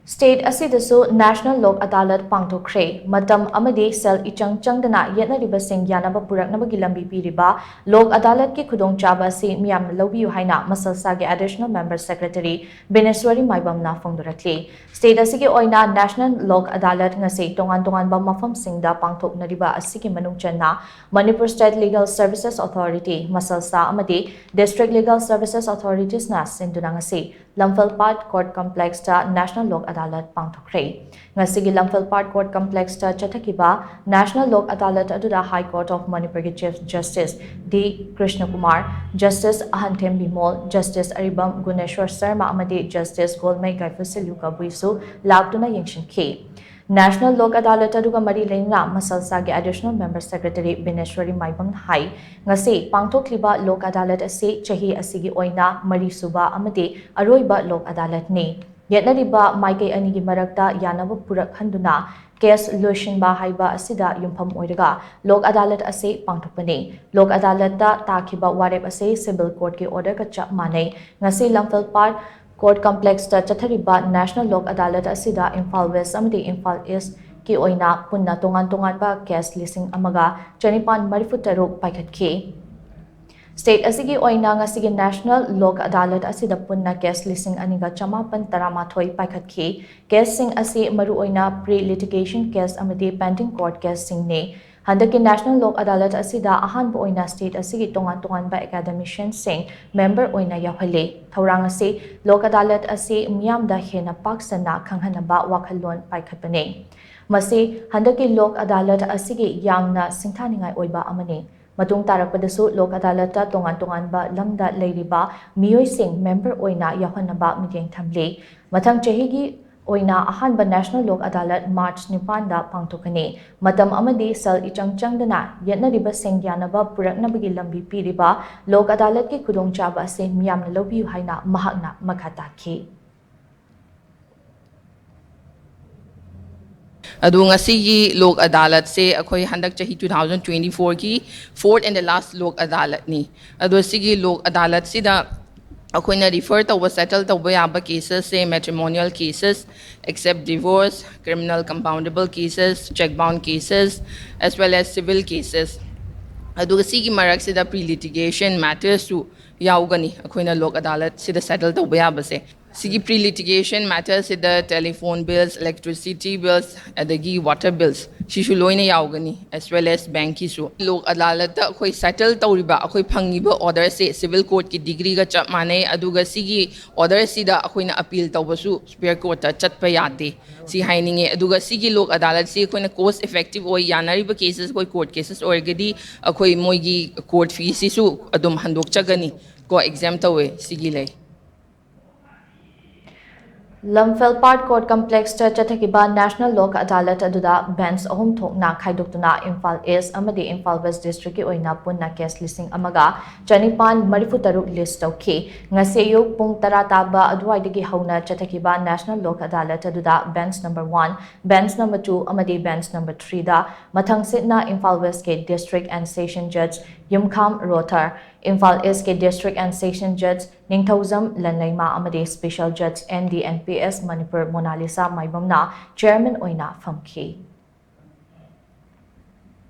State asidasu National Lok Adalat pangthokre Matam Amadi shel Changdana Yetnaribasing Yanaba puraknabagi lambi piriba Lok Adalat ki Khudongchaba si Meeyamna Loubiyu haina MASLSA ge Additional Member Secretary Bineshwori Maibam na phongdorakli State asigi oina National Lok Adalat ngasi tongan ba mafam singda pangthoknariba asigi manungchanna Manipur State Legal Services Authority MASLSA Amadi District Legal Services Authorities na sinduna ngasi Lamphal Court Complex ta National Lok Adalat pangthokre ngasigi Lamphal Court Complex ta chathakiba National Lok Adalat aduda High Court of Manipur ge Chief Justice D Krishna Kumar Justice Ahantem Bimol Justice Aribam Guneshwar Sarma Amadi Justice Golmai Gaifusiliuka Buisu labtuna yengshinkhi National Lok Adalat aduga mari leina MASLSA ge Additional Member Secretary Bineshwori Maibam hai ngasi pangthokliba Lok Adalat ase chahi asigi oina mari suba amadi aroiba Lok Adalat ni Yetnariba Maikei anigi marakta Yanaba purakhanduna case loishinba haiba asida yumpham oiraga Lok Adalat ase pangthokpani Lok Adalat ta takhiba warep ase civil court ke order ka chap manai ngasi Lamphal Court Complex ta chathariba National Lok Adalat asida Imphal West amadi Imphal East ki oina punna tongan ba case lising amaga chanipan marifutaruk paikhatki State asigi oina ngasigi National Lok Adalat asida punna case lising aniga chamapan taramathoi paikhatki case sing asi maru oina pre-litigation case amadi pending court case sing ne Handaki National Lok Adalat asida ahanba oina state asigi tongan ba academician sing member oina yahale thaurang ase Lok Adalat ase meeyam da henna paksana khanghanaba wakhalon paikhatpane masi handaki Lok Adalat asigi yamna singthaningai oiba amane matung tarakpadasu Lok Adalat ta tongan ba lamda leiriba miyoi sing member oina yahanaba miteng thamle mathang chehigi oina ahanba National Lok Adalat March 9 da pangthokani Matam Amadi shel Changdana Yetnaribasing Yanaba puraknabagi lambi piriba Lok Adalat ki Khudongchaba ase Meeyamna Loubiyu haina mahakna makhatakhi Adu ngasigi Lok Adalat se akhoi handak chahi 2024 ki fourth and the last Lok Adalat ni adu sigi Lok Adalat sida akhoi refer to settle to yaba cases say matrimonial cases except divorce criminal compoundable cases check bound cases as well as civil cases adu sigi marak sida pre litigation matters to yaugani akhoi Lok Adalat sida settle to yaba se Sigi pre-litigation matters in the telephone bills, electricity bills, adagi water bills. Shishu loina yaugani as well as bank issue. Lok Adalat ta koi settle tauriba akoi phangiba order se civil court ki degree ga chap mane aduga sigi order sida akoi na appeal tawbasu superior court ta chatpa yate. Si haininge aduga sigi Lok Adalat se akoi na cost effective oi yanariba cases koi court cases orgadi akoi moigi court fees isu adum handok chagani ko exempt tawe sigi lay. Lamphal Court Complex ta chathakiba National Lok Adalat aduda bench ahum thokna khaidoktuna Imphal East amadi Imphal West District ki oina punna case lising amaga chanipan marifutaruk list tawki ngaseyo pung tara taba adwaidagi hauna chathakiba National Lok Adalat aduda bench number 1 bench number 2 amadi bench number 3 da mathang sitna Imphal West ke District and Session Judge Yumkham Rotar Imphal East ke District and Session Judge Ningthauzam Lanlaima amadi Special Judge NDNPS Manipur MASLSA Maibam na Chairman oina famki